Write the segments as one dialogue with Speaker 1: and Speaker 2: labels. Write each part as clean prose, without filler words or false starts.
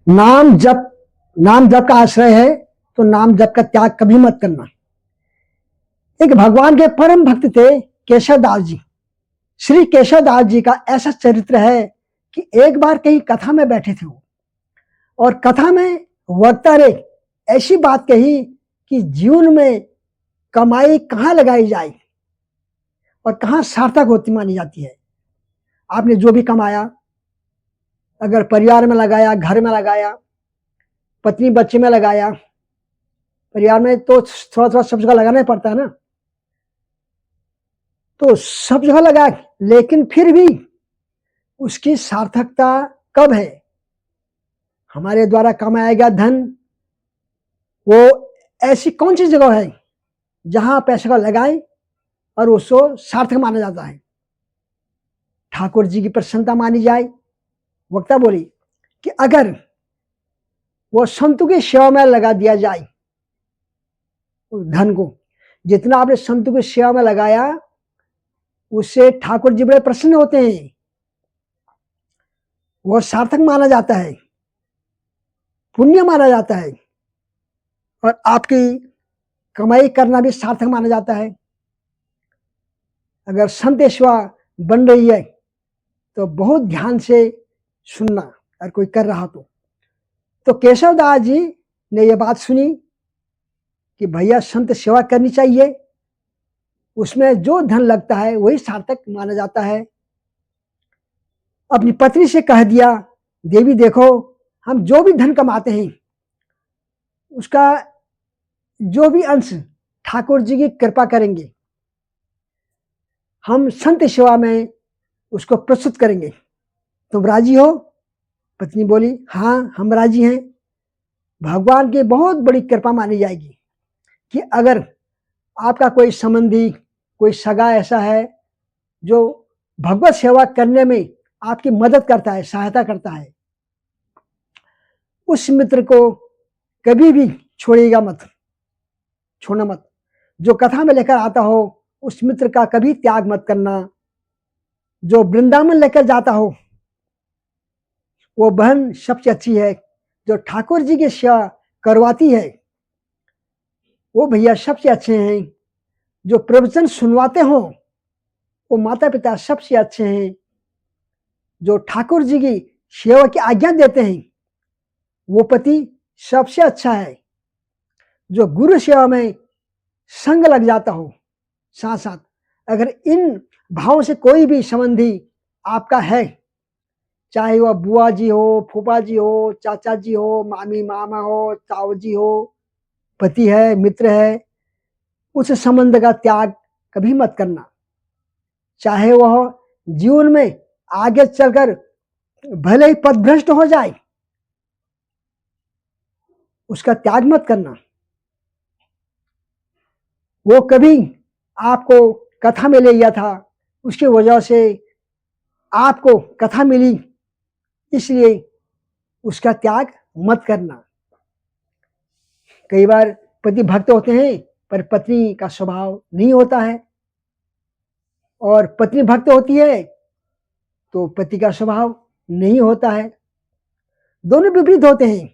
Speaker 1: नाम जप नाम जप का आश्रय है तो नाम जप का त्याग कभी मत करना। एक भगवान के परम भक्त थे केशव दास जी। श्री केशव दास जी का ऐसा चरित्र है कि एक बार कहीं कथा में बैठे थे वो, और कथा में वक्ता ने ऐसी बात कही कि जीवन में कमाई कहाँ लगाई जाए और कहाँ सार्थक होती मानी जाती है। आपने जो भी कमाया, अगर परिवार में लगाया, घर में लगाया, पत्नी बच्चे में लगाया, परिवार में तो थोड़ा थोड़ा सब जगह लगाना ही पड़ता है ना, तो सब जगह लगाए, लेकिन फिर भी उसकी सार्थकता कब है? हमारे द्वारा कमाया गया धन वो ऐसी कौन सी जगह है जहां पैसे को लगाए और उसको सार्थक माना जाता है, ठाकुर जी की प्रसन्नता मानी जाए। वक्ता बोली कि अगर वो संतों की सेवा में लगा दिया जाए, उस धन को जितना आपने संतों की सेवा में लगाया उससे ठाकुर जी बड़े प्रसन्न होते हैं, वो सार्थक माना जाता है, पुण्य माना जाता है, और आपकी कमाई करना भी सार्थक माना जाता है। अगर संत सेवा बन रही है तो बहुत ध्यान से सुनना, अगर कोई कर रहा तो केशव दास जी ने यह बात सुनी कि भैया संत सेवा करनी चाहिए, उसमें जो धन लगता है वही सार्थक माना जाता है। अपनी पत्नी से कह दिया, देवी देखो, हम जो भी धन कमाते हैं उसका जो भी अंश ठाकुर जी की कृपा करेंगे, हम संत सेवा में उसको प्रस्तुत करेंगे, तुम राजी हो? पत्नी बोली, हाँ हम राजी हैं। भगवान की बहुत बड़ी कृपा मानी जाएगी कि अगर आपका कोई संबंधी, कोई सगा ऐसा है जो भगवत सेवा करने में आपकी मदद करता है, सहायता करता है, उस मित्र को कभी भी छोड़िएगा मत, छोड़ना मत। जो कथा में लेकर आता हो उस मित्र का कभी त्याग मत करना। जो वृंदावन लेकर जाता हो वो बहन सबसे अच्छी है, जो ठाकुर जी की सेवा करवाती है वो भैया सबसे अच्छे हैं, जो प्रवचन सुनवाते हो वो माता पिता सबसे अच्छे हैं, जो ठाकुर जी की सेवा की आज्ञा देते हैं वो पति सबसे अच्छा है, जो गुरु सेवा में संग लग जाता हो साथ साथ। अगर इन भावों से कोई भी संबंधी आपका है, चाहे वह बुआ जी हो, फूफा जी हो, चाचा जी हो, मामी मामा हो, ताऊ जी हो, पति है, मित्र है, उस संबंध का त्याग कभी मत करना। चाहे वह जीवन में आगे चलकर भले ही पथभ्रष्ट हो जाए, उसका त्याग मत करना। वो कभी आपको कथा में ले गया था, उसकी वजह से आपको कथा मिली, इसलिए उसका त्याग मत करना। कई बार पति भक्त होते हैं पर पत्नी का स्वभाव नहीं होता है, और पत्नी भक्त होती है तो पति का स्वभाव नहीं होता है, दोनों विपरीत होते हैं,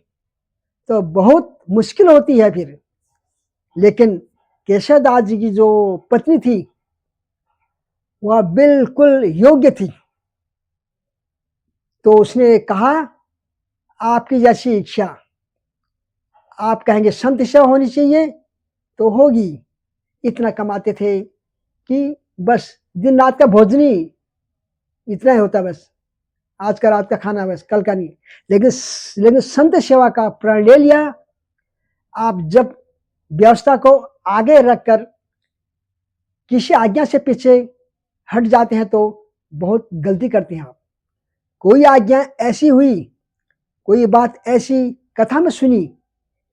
Speaker 1: तो बहुत मुश्किल होती है फिर। लेकिन केशव दास जी की जो पत्नी थी वह बिल्कुल योग्य थी, तो उसने कहा आपकी जैसी इच्छा, आप कहेंगे संत सेवा होनी चाहिए तो होगी। इतना कमाते थे कि बस दिन रात का भोजन ही इतना ही होता, बस आज का रात का खाना, बस कल का नहीं। लेकिन संत सेवा का प्रण ले लिया। आप जब व्यवस्था को आगे रखकर किसी आज्ञा से पीछे हट जाते हैं तो बहुत गलती करते हैं आप। कोई आज्ञा ऐसी हुई, कोई बात ऐसी कथा में सुनी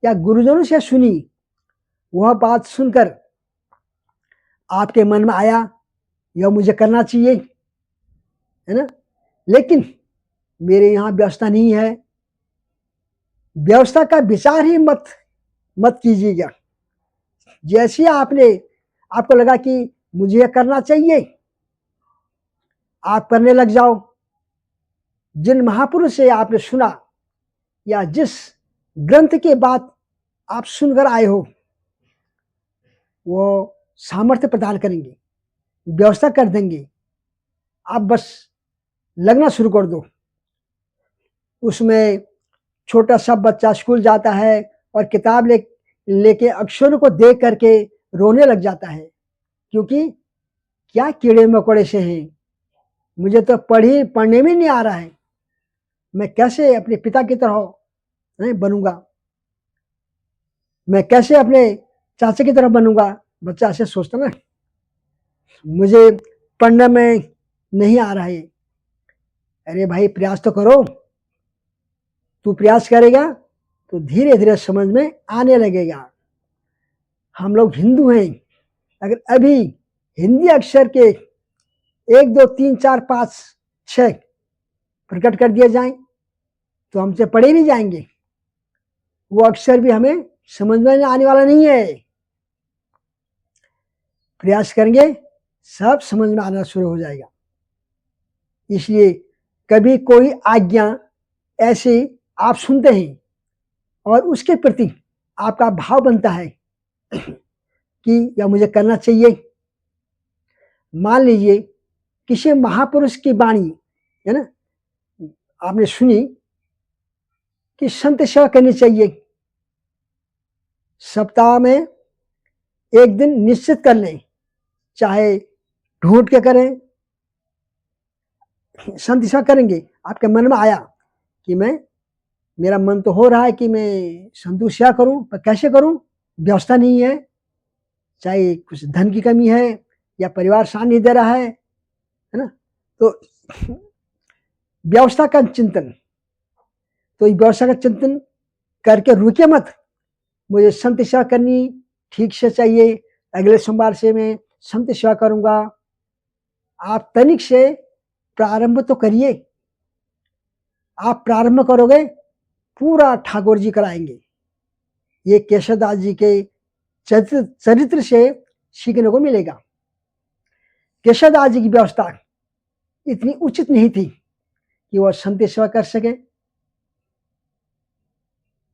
Speaker 1: या गुरुजनों से सुनी, वह बात सुनकर आपके मन में आया यह मुझे करना चाहिए, है ना, लेकिन मेरे यहाँ व्यवस्था नहीं है, व्यवस्था का विचार ही मत कीजिएगा। जैसे आपको लगा कि मुझे यह करना चाहिए, आप करने लग जाओ। जिन महापुरुष से आपने सुना या जिस ग्रंथ के बात आप सुनकर आए हो वो सामर्थ्य प्रदान करेंगे, व्यवस्था कर देंगे। आप बस लगना शुरू कर दो। उसमें छोटा सा बच्चा स्कूल जाता है और किताब लेके अक्षरों को देख करके रोने लग जाता है, क्योंकि क्या कीड़े मकोड़े से हैं, मुझे तो पढ़ने में नहीं आ रहा है, मैं कैसे अपने पिता की तरह बनूंगा, मैं कैसे अपने चाचा की तरह बनूंगा। बच्चा ऐसे सोचता ना, मुझे पढ़ने में नहीं आ रहा है। अरे भाई प्रयास तो करो, तू प्रयास करेगा तो धीरे धीरे समझ में आने लगेगा। हम लोग हिंदू हैं, अगर अभी हिंदी अक्षर के 1 2 3 4 5 6 प्रकट कर दिए जाएं तो हमसे पढ़े नहीं जाएंगे, वो अक्षर भी हमें समझ में आने वाला नहीं है। प्रयास करेंगे सब समझ में आना शुरू हो जाएगा। इसलिए कभी कोई आज्ञा ऐसी आप सुनते हैं और उसके प्रति आपका भाव बनता है कि यह मुझे करना चाहिए। मान लीजिए किसी महापुरुष की वाणी है ना, आपने सुनी कि संत सेवा करनी चाहिए, सप्ताह में एक दिन निश्चित कर लें, चाहे ढूंढ के करें, संत सेवा करेंगे। आपके मन में आया कि मेरा मन तो हो रहा है कि मैं संतु सेवा करूं, पर कैसे करूं, व्यवस्था नहीं है, चाहे कुछ धन की कमी है या परिवार साथ नहीं दे रहा है ना। तो व्यवस्था का चिंतन, तो इस व्यवस्था का चिंतन करके रुके मत, मुझे संत सेवा करनी ठीक से चाहिए, अगले सोमवार से मैं संत सेवा करूंगा। आप तनिक से प्रारंभ तो करिए, आप प्रारंभ करोगे पूरा ठाकुर जी कराएंगे। ये केशवदास जी के चरित्र से सीखने को मिलेगा। केशवदास जी की व्यवस्था इतनी उचित नहीं थी कि वह संत सेवा कर सके,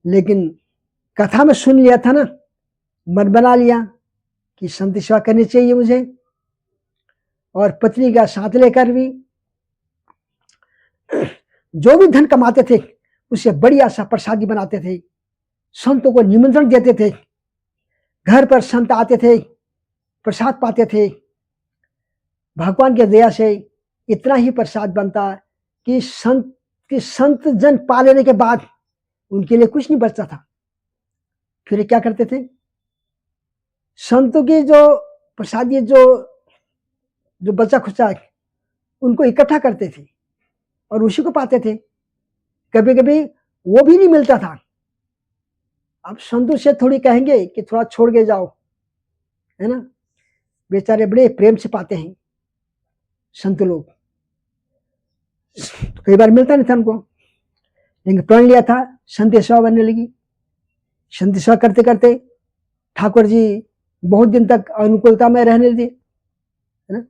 Speaker 1: लेकिन कथा में सुन लिया था ना, मन बना लिया कि संत सेवा करनी चाहिए मुझे, और पत्नी का साथ लेकर भी जो भी धन कमाते थे उससे बढ़िया सा प्रसादी बनाते थे, संतों को निमंत्रण देते थे, घर पर संत आते थे, प्रसाद पाते थे। भगवान की दया से इतना ही प्रसाद बनता कि संत जन पा लेने के बाद उनके लिए कुछ नहीं बचता था। फिर क्या करते थे, संतों की जो प्रसादी जो बचा खुचा उनको इकट्ठा करते थे और उसी को पाते थे। कभी कभी वो भी नहीं मिलता था। अब संतों से थोड़ी कहेंगे कि थोड़ा छोड़ के जाओ, है ना, बेचारे बड़े प्रेम से पाते हैं संत लोग। कई बार मिलता नहीं था उनको, लेकिन प्रण लिया था, संत सेवा बनने लगी। संत सेवा करते करते ठाकुर जी बहुत दिन तक अनुकूलता में रहने दिए, है ना।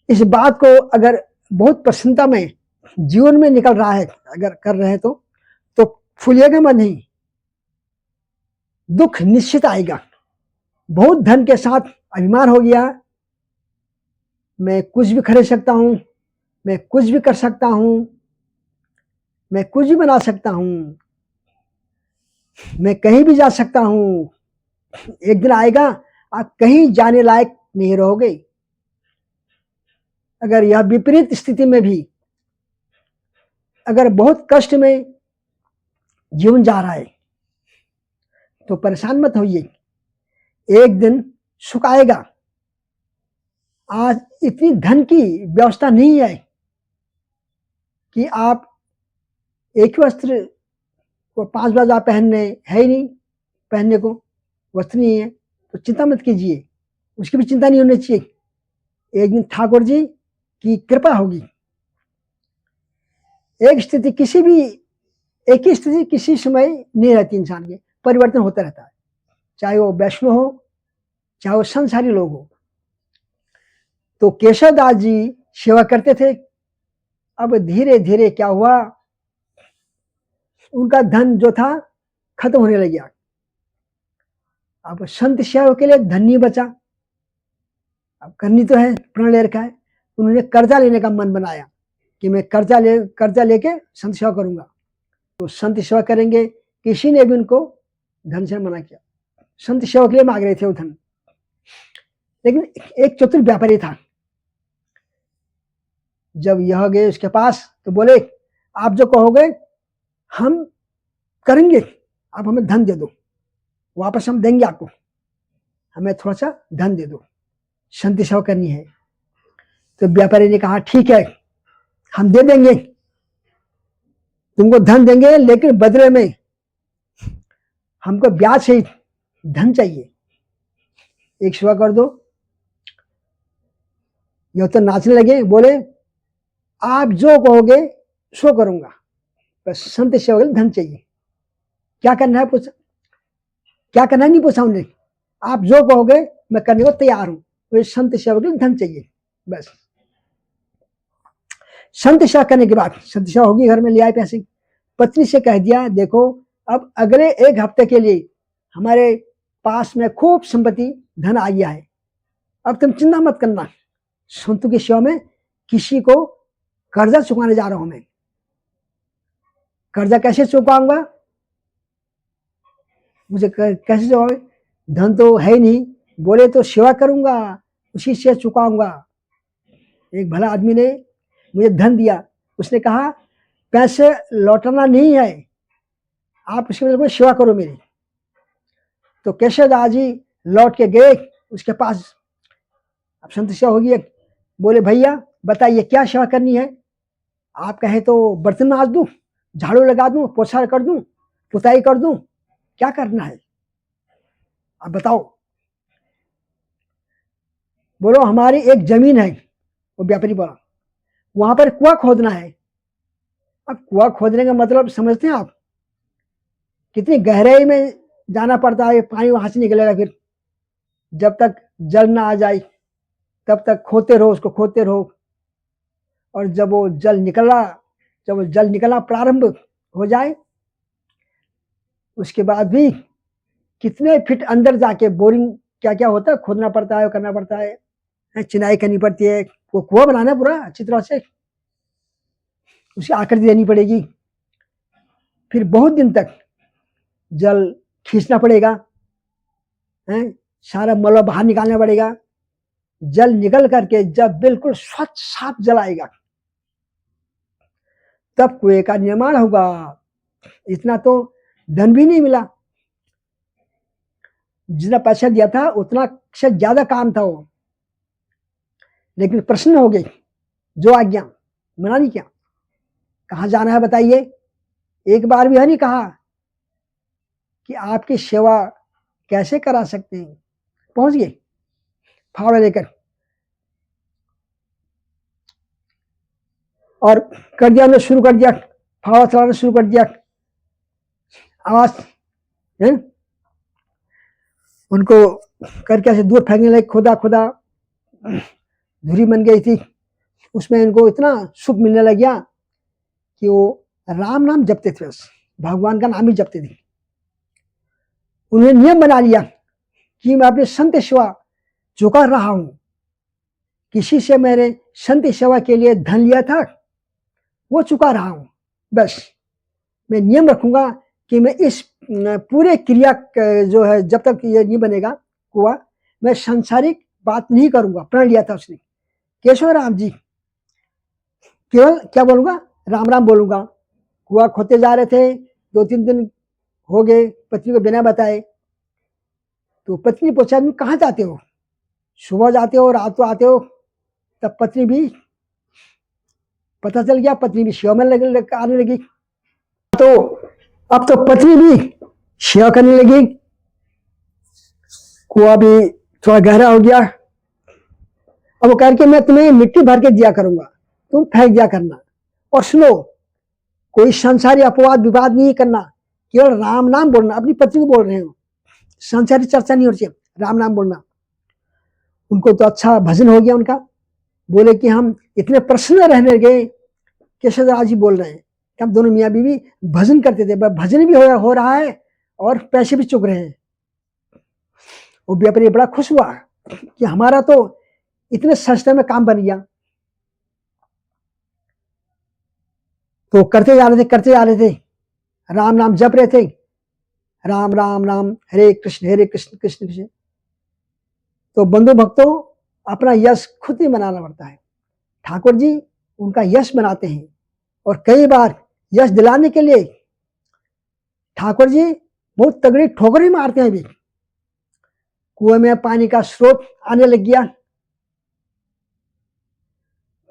Speaker 1: इस बात को अगर बहुत प्रसन्नता में जीवन में निकल रहा है, अगर कर रहे हैं तो फूलिएगा मत नहीं, दुख निश्चित आएगा। बहुत धन के साथ अभिमान हो गया, मैं कुछ भी खरीद सकता हूं, मैं कुछ भी कर सकता हूं, मैं कुछ भी बना सकता हूं, मैं कहीं भी जा सकता हूं। एक दिन आएगा आप कहीं जाने लायक नहीं रहोगे। अगर यह विपरीत स्थिति में भी अगर बहुत कष्ट में जीवन जा रहा है तो परेशान मत होइए, एक दिन सुख आएगा। आज इतनी धन की व्यवस्था नहीं है कि आप एक ही वस्त्र को 5 बार आप पहनने है ही नहीं, पहनने को वस्त्र नहीं है, तो चिंता मत कीजिए, उसकी भी चिंता नहीं होनी चाहिए। एक दिन ठाकुर जी की कृपा होगी। एक ही स्थिति किसी समय नहीं रहती, इंसान के परिवर्तन होता रहता है, चाहे वो वैष्णव हो चाहे वो संसारी लोग हो। तो केशवदास जी सेवा करते थे। अब धीरे धीरे क्या हुआ, उनका धन जो था खत्म होने लग गया। अब संत सेवा के लिए धन नहीं बचा, अब करनी तो है, प्रण ले रखा है। उन्होंने कर्जा लेने का मन बनाया कि मैं कर्जा लेके संत सेवा करूंगा। तो संत सेवा करेंगे, किसी ने भी उनको धन से मना किया। संत सेवा के लिए मांग रहे थे वो धन। लेकिन एक चतुर व्यापारी था, जब यह गए उसके पास तो बोले, आप जो कहोगे हम करेंगे, आप हमें धन दे दो, वापस हम देंगे आपको, हमें थोड़ा सा धन दे दो, संत सेवा करनी है। तो व्यापारी ने कहा, ठीक है, हम दे देंगे, तुमको धन देंगे, लेकिन बदले में हमको ब्याज सहित धन चाहिए। एक सेवा कर दो। यह तो नाचने लगे, बोले, आप जो कहोगे सो करूंगा, बस संत सेवा के लिए धन चाहिए। क्या करना है पूछा, क्या करना है नहीं पूछा उन्हें, आप जो कहोगे मैं करने को तैयार हूं, तो संत सेवा के लिए धन चाहिए बस। संत सेवा करने के बाद, संत सेवा होगी, घर में ले आए पैसे, पत्नी से कह दिया, देखो अब अगले 1 हफ्ते के लिए हमारे पास में खूब संपत्ति धन आ गया है, अब तुम चिंता मत करना, संतों की सेवा में किसी को कर्जा चुकाने जा रहा हूं मैं। कर्जा कैसे चुकाऊंगा, मुझे कैसे चुकाओगे, धन तो है ही नहीं। बोले तो सेवा करूंगा, उसी से चुकाऊंगा। एक भला आदमी ने मुझे धन दिया, उसने कहा पैसे लौटाना नहीं है, आप उसके लिए सेवा करो मेरी। तो केशव दास जी लौट के गए उसके पास, अब संत सेवा होगी। बोले, भैया बताइए क्या सेवा करनी है, आप कहे तो बर्तन मांज दूं, झाड़ू लगा दूं, पोछा कर दूं, पुताई कर दूं, क्या करना है आप बताओ। बोलो, हमारी एक जमीन है, वो व्यापारी बोला, वहां पर कुआं खोदना है। अब कुआं खोदने का मतलब समझते हैं आप, कितनी गहराई में जाना पड़ता है, पानी वहां से निकलेगा, फिर जब तक जल ना आ जाए तब तक खोदते रहो, उसको खोदते रहो, और जब वो जल निकलना प्रारंभ हो जाए, उसके बाद भी कितने फीट अंदर जाके बोरिंग क्या क्या होता है, खोदना पड़ता है, करना पड़ता है, चिनाई करनी पड़ती है, वो कुआं बनाना है पूरा अच्छी तरह से, उसकी आकृति देनी पड़ेगी, फिर बहुत दिन तक जल खींचना पड़ेगा, सारा मलबा बाहर निकालना पड़ेगा। जल निकल करके जब बिल्कुल स्वच्छ साफ जल आएगा, तब कुएं का निर्माण होगा। इतना तो धन भी नहीं मिला, जितना पैसा दिया था उतना से ज्यादा काम था वो, लेकिन प्रश्न हो गई, जो आज्ञा, मना नहीं किया। कहाँ जाना है बताइए, एक बार भी नहीं कहा कि आपकी सेवा कैसे करा सकते हैं। पहुंच गए फावड़ा लेकर, और कर दिया, उन्होंने शुरू कर दिया, फावड़ा चलाना शुरू कर दिया। आवाज है उनको करके ऐसे दूर फेंकने लगे, खुदा खुदा धुरी बन गई थी, उसमें इनको इतना सुख मिलने लग गया कि वो राम नाम जपते थे, बस भगवान का नाम ही जपते थे। उन्होंने नियम बना लिया कि मैं अपने संत सेवा चुका रहा हूं, किसी से मैंने संत सेवा के लिए धन लिया था वो चुका रहा हूं, बस मैं नियम रखूंगा कि मैं इस पूरे क्रिया जो है, जब तक ये नहीं बनेगा कुआं, मैं सांसारिक बात नहीं करूंगा। प्रण लिया था उसने, केशव राम जी, केवल क्या बोलूंगा, राम राम बोलूंगा। कुआं खोदते जा रहे थे, 2-3 दिन हो गए, पत्नी को बिना बताए। तो पत्नी पूछा, तुम कहाँ जाते हो, सुबह जाते हो, रात को आते हो। तब पत्नी भी, पता चल गया, पत्नी भी सेवा में आने लगी। तो अब तो पत्नी भी सेवा करने लगी, कुआं भी थोड़ा गहरा हो गया। अब वो कह के मैं तुम्हें मिट्टी भर के दिया करूंगा, तुम फेंक दिया करना, और सुनो, कोई संसारी अपवाद विवाद नहीं करना, केवल राम नाम बोलना। अपनी पत्नी को बोल रहे हो, संसारी चर्चा नहीं होनी चाहिए, राम नाम बोलना। उनको तो अच्छा भजन हो गया उनका, बोले कि हम इतने प्रसन्न रहने लगे, केशव दास जी बोल रहे हैं हम दोनों मियाँ बीवी भजन करते थे, भजन भी हो रहा है और पैसे भी चुक रहे हैं। वो व्यापारी बड़ा खुश हुआ कि हमारा तो इतने सस्ते में काम बन गया। तो करते जा रहे थे, राम नाम जप रहे थे, राम राम राम, हरे कृष्ण कृष्ण कृष्ण। तो बंधु भक्तों, अपना यश खुद ही बनाना पड़ता है। ठाकुर जी उनका यश बनाते हैं, और कई बार यश दिलाने के लिए ठाकुर जी बहुत तगड़ी ठोकर भी मारते हैं। भी कुएं में पानी का स्रोत आने लग गया,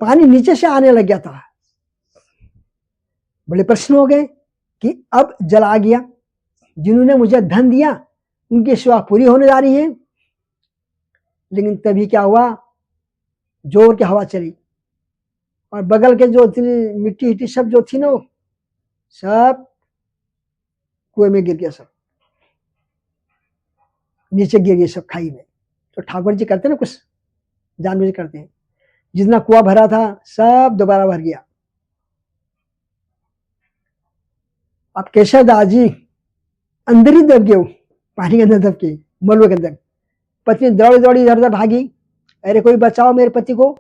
Speaker 1: पानी नीचे से आने लग गया था। बड़े प्रश्न हो गए कि अब जल आ गया, जिन्होंने मुझे धन दिया उनकी सेवा पूरी होने जा रही है। लेकिन तभी क्या हुआ, जोर की हवा चली और बगल के जो मिट्टी हिट्टी सब जो थी ना, वो सब कुएं में गिर गया, सब नीचे गिर गए, सब खाई में। तो ठाकुर जी करते ना कुछ जानबूझ करते हैं, जितना कुआं भरा था सब दोबारा भर गया। अब केशव दास जी अंदर ही दब गए, पानी के अंदर दब के, मलबे के अंदर। पत्नी दौड़ी दौड़ी इधर उधर भागी, अरे कोई बचाओ मेरे पति को,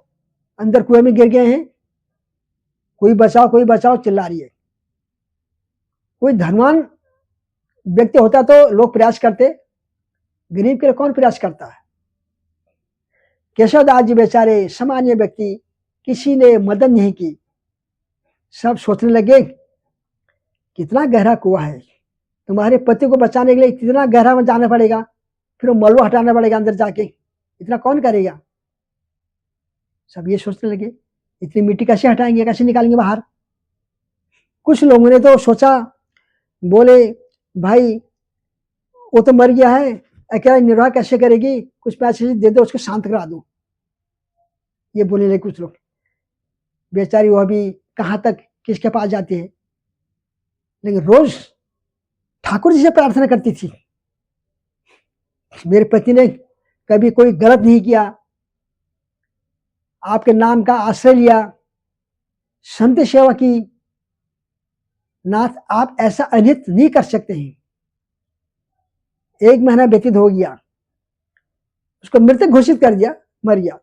Speaker 1: अंदर कुएं में गिर गए हैं, कोई बचाओ चिल्ला रही है। कोई धनवान व्यक्ति होता तो लोग प्रयास करते, गरीब के लिए कौन प्रयास करता है। केशव दास जी बेचारे सामान्य व्यक्ति, किसी ने मदद नहीं की। सब सोचने लगे कितना गहरा कुआं है, तुम्हारे पति को बचाने के लिए कितना गहरा में जाना पड़ेगा, फिर वो मलबा हटाना पड़ेगा अंदर जाके, इतना कौन करेगा। सब ये सोचने लगे इतनी मिट्टी कैसे हटाएंगे, कैसे निकालेंगे बाहर। कुछ लोगों ने तो सोचा, बोले भाई वो तो मर गया है, अकेला निर्वाह कैसे करेगी, कुछ पैसे दे दो, उसको शांत करा दो। ये बोलने लगे कुछ लोग। बेचारी वो अभी कहाँ तक किसके पास जाती है, लेकिन रोज ठाकुर जी से प्रार्थना करती थी, मेरे पति ने कभी कोई गलत नहीं किया, आपके नाम का आश्रय लिया, संत सेवा की, नाथ आप ऐसा अनित नहीं कर सकते हैं। 1 महीना व्यतीत हो गया, उसको मृतक घोषित कर दिया, मर गया।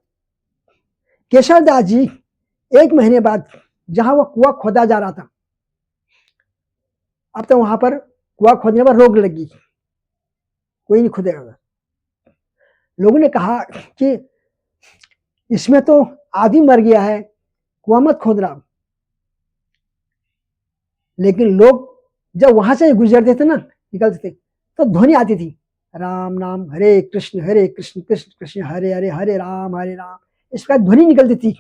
Speaker 1: केशव दास जी 1 महीने बाद जहां वो कुआं खोदा जा रहा था, अब तो वहां पर कुआं खोदने पर रोक लगी, कोई नहीं खोदेगा। लोगों ने कहा कि इसमें तो आदमी मर गया है, कुआं मत खोदना। लेकिन लोग जब वहां से गुजरते थे ना, निकलते थे, तो ध्वनि आती थी, राम नाम हरे कृष्ण कृष्ण कृष्ण हरे हरे, हरे राम। इस प्रकार ध्वनि निकलती थी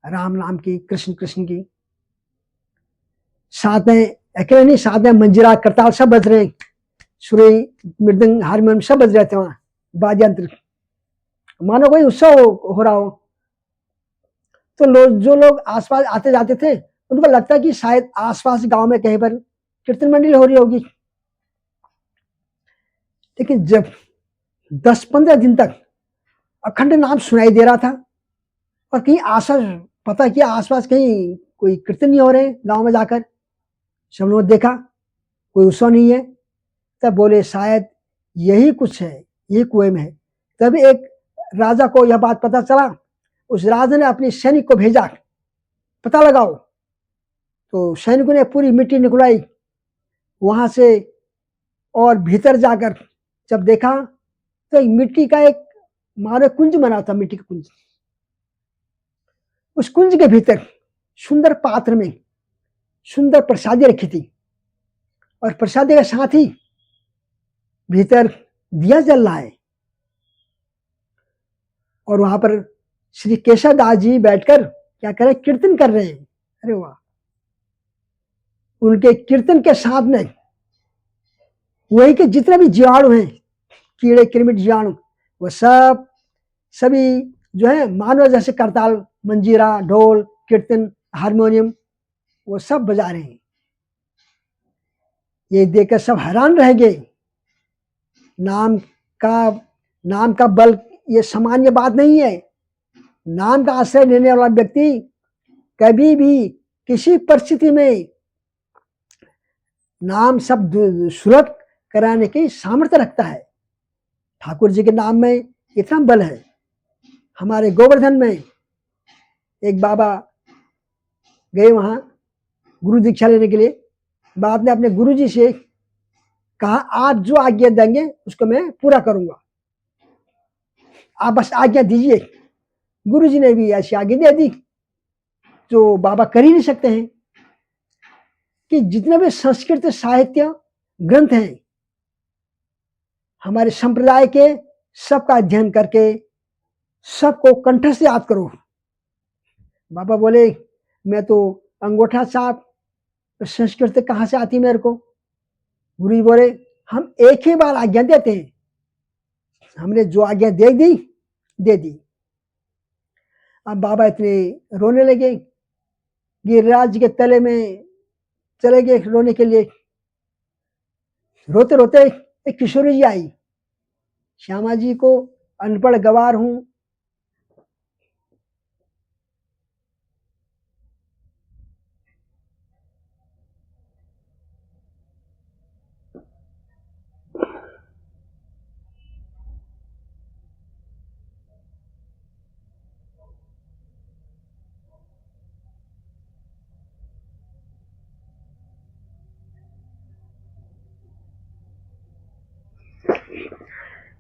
Speaker 1: राम नाम की, कृष्ण कृष्ण की। साथ में अकेले नहीं, साथ में मंजीरा करताल सब बज रहे, सुरई मृदंग हारमोनियम सब बज रहे थे वहां, वाद्यंत्र, मानो कोई उत्सव हो रहा हो। तो जो लोग आसपास आते जाते थे, उनको लगता कि शायद आसपास गांव में कहीं पर कीर्तन मंडली हो रही होगी। लेकिन जब 10-15 दिन तक अखंड नाम सुनाई दे रहा था, और कहीं पता किया आसपास कहीं कोई कीर्तन नहीं हो रहे गांव में जाकर, सब लोगों ने देखा कोई उत्सव नहीं है, तब बोले शायद यही कुछ है, यही कुएं में है। तभी एक राजा को यह बात पता चला, उस राजा ने अपने सैनिक को भेजा, पता लगाओ। तो सैनिकों ने पूरी मिट्टी निकलवाई वहां से, और भीतर जाकर जब देखा तो एक मिट्टी का एक मानो कुंज बना था, मिट्टी का कुंज। उस कुंज के भीतर सुंदर पात्र में सुंदर प्रसादी रखी थी, और प्रसादी के साथ ही भीतर दिया जल रहा है। और वहां पर श्री केशव दास जी बैठकर क्या कर रहे, कीर्तन कर रहे हैं। अरे वाह, उनके कीर्तन के साथ में वही के जितने भी जीवाणु हैं, कीड़े कृमिट जीवाणु, वो सब सभी जो है मानव जैसे करताल, मंजीरा, ढोल, कीर्तन, हारमोनियम, वो सब बजा रहे हैं। ये देखकर सब हैरान रह गए। नाम का बल ये सामान्य बात नहीं है। नाम का आश्रय लेने वाला व्यक्ति कभी भी किसी परिस्थिति में नाम सब सुलभ कराने की सामर्थ्य रखता है। ठाकुर जी के नाम में इतना बल है। हमारे गोवर्धन में एक बाबा गए वहां गुरु दीक्षा लेने के लिए। बाप ने अपने गुरु जी से कहा, आप जो आज्ञा देंगे उसको मैं पूरा करूंगा, आप बस आज्ञा दीजिए। गुरु जी ने भी ऐसी आज्ञा दे दी जो बाबा कर ही नहीं सकते हैं कि जितने भी संस्कृत साहित्य ग्रंथ हैं हमारे संप्रदाय के, सबका अध्ययन करके सबको कंठस्थ याद करो। बाबा बोले, मैं तो अंगूठा छाप संस्कृत कहाँ से आती मेरे को। गुरु जी बोले, हम एक ही बार आज्ञा देते हैं, हमने जो आज्ञा दे दी। अब बाबा इतने रोने लगे, गिरिराज के तले में चले गए रोने के लिए। रोते रोते एक किशोरी जी आई, श्यामा जी को अनपढ़ गवार हूं,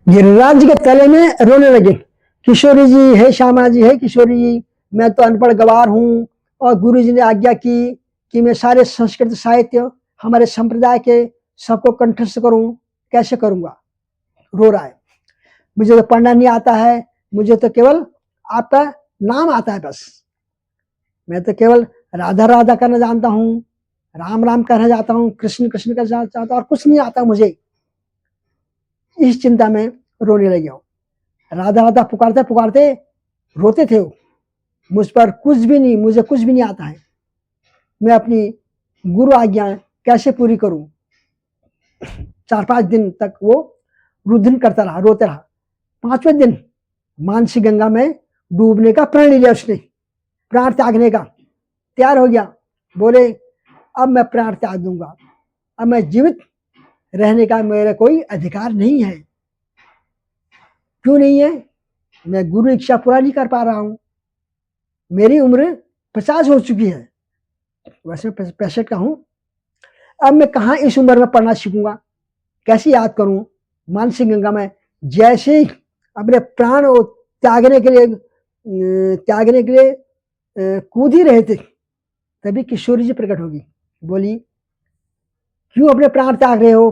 Speaker 1: गिरिराज के तले में रोने लगे। किशोरी जी है, श्यामा जी है, किशोरी जी, मैं तो अनपढ़ गवार हूं और गुरु जी ने आज्ञा की कि मैं सारे संस्कृत साहित्य हमारे संप्रदाय के सबको कंठस्थ करूं, कैसे करूंगा। रो रहा है, मुझे तो पढ़ना नहीं आता है, मुझे तो केवल आपका नाम आता है बस, मैं तो केवल राधा राधा करना जानता हूं, राम राम करना जाता हूं, कृष्ण कृष्ण करना चाहता हूं, और कुछ नहीं आता मुझे। इस चिंता में रोने लगे हो। राधा राधा पुकारते पुकारते रोते थे वो, मुझ पर कुछ भी नहीं, मुझे कुछ भी नहीं आता है, मैं अपनी गुरु आज्ञा कैसे पूरी करूं। 4-5 दिन तक वो रुदन करता रहा, रोते रहा। 5वें दिन मानसी गंगा में डूबने का प्रण लिया उसने, प्राण त्यागने का तैयार हो गया। बोले, अब मैं प्राण त्याग दूंगा, अब मैं जीवित रहने का मेरा कोई अधिकार नहीं है। क्यों नहीं है? मैं गुरु इच्छा पूरा नहीं कर पा रहा हूं, मेरी उम्र 50 हो चुकी है, वैसे 65 का हूं। अब मैं कहाँ इस उम्र में पढ़ना सीखूंगा, कैसे याद करूं। मानसी गंगा में जैसे ही अपने प्राण त्यागने के लिए कूद ही रहे थे, तभी किशोरी जी प्रकट होगी। बोली, क्यों अपने प्राण त्याग रहे हो?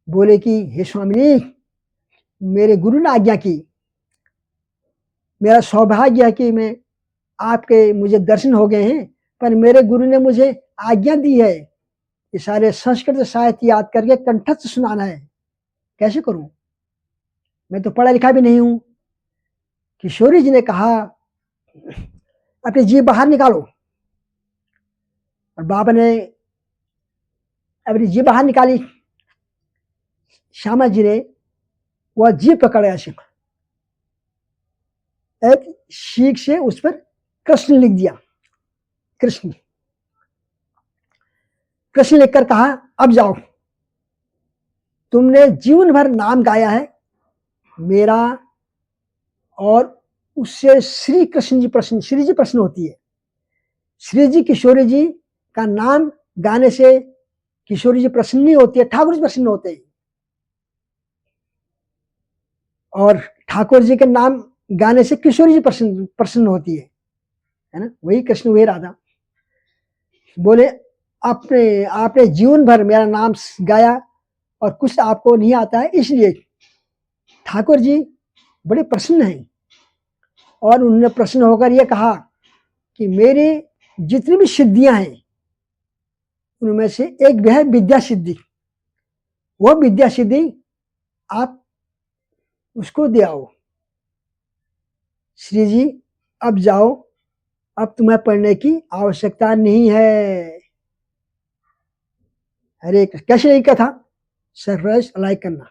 Speaker 1: बोले कि हे स्वामिनी, मेरे गुरु ने आज्ञा की, मेरा सौभाग्य है कि मैं आपके मुझे दर्शन हो गए हैं, पर मेरे गुरु ने मुझे आज्ञा दी है कि सारे संस्कृत साहित्य याद करके कंठस्थ सुनाना है, कैसे करूं, मैं तो पढ़ा लिखा भी नहीं हूं। किशोरी जी ने कहा, अपनी जीभ बाहर निकालो। और बाबा ने अपनी जीभ बाहर निकाली। श्यामा जी ने वह जीभ पकड़ ऐसे एक शीख से उस पर कृष्ण लिख दिया। कृष्ण कृष्ण लिखकर कहा, अब जाओ, तुमने जीवन भर नाम गाया है मेरा, और उससे श्री कृष्ण जी प्रसन्न, श्री जी प्रसन्न होती है। श्री जी किशोरी जी का नाम गाने से किशोरी जी प्रसन्न नहीं होती है, ठाकुर जी प्रसन्न होते हैं। और ठाकुर जी के नाम गाने से किशोरी जी प्रसन्न होती है ना, वही कृष्ण वही राधा। बोले, आपने जीवन भर मेरा नाम गाया और कुछ आपको नहीं आता है, इसलिए ठाकुर जी बड़े प्रसन्न हैं। और उन्होंने प्रसन्न होकर यह कहा कि मेरी जितनी भी सिद्धियां हैं उनमें से एक है विद्या सिद्धि, वो विद्या सिद्धि आप उसको दे आओ। श्री जी, अब जाओ, अब तुम्हें पढ़ने की आवश्यकता नहीं है। हरे कैसे नहीं कथा, सरप्राइज लाइक करना।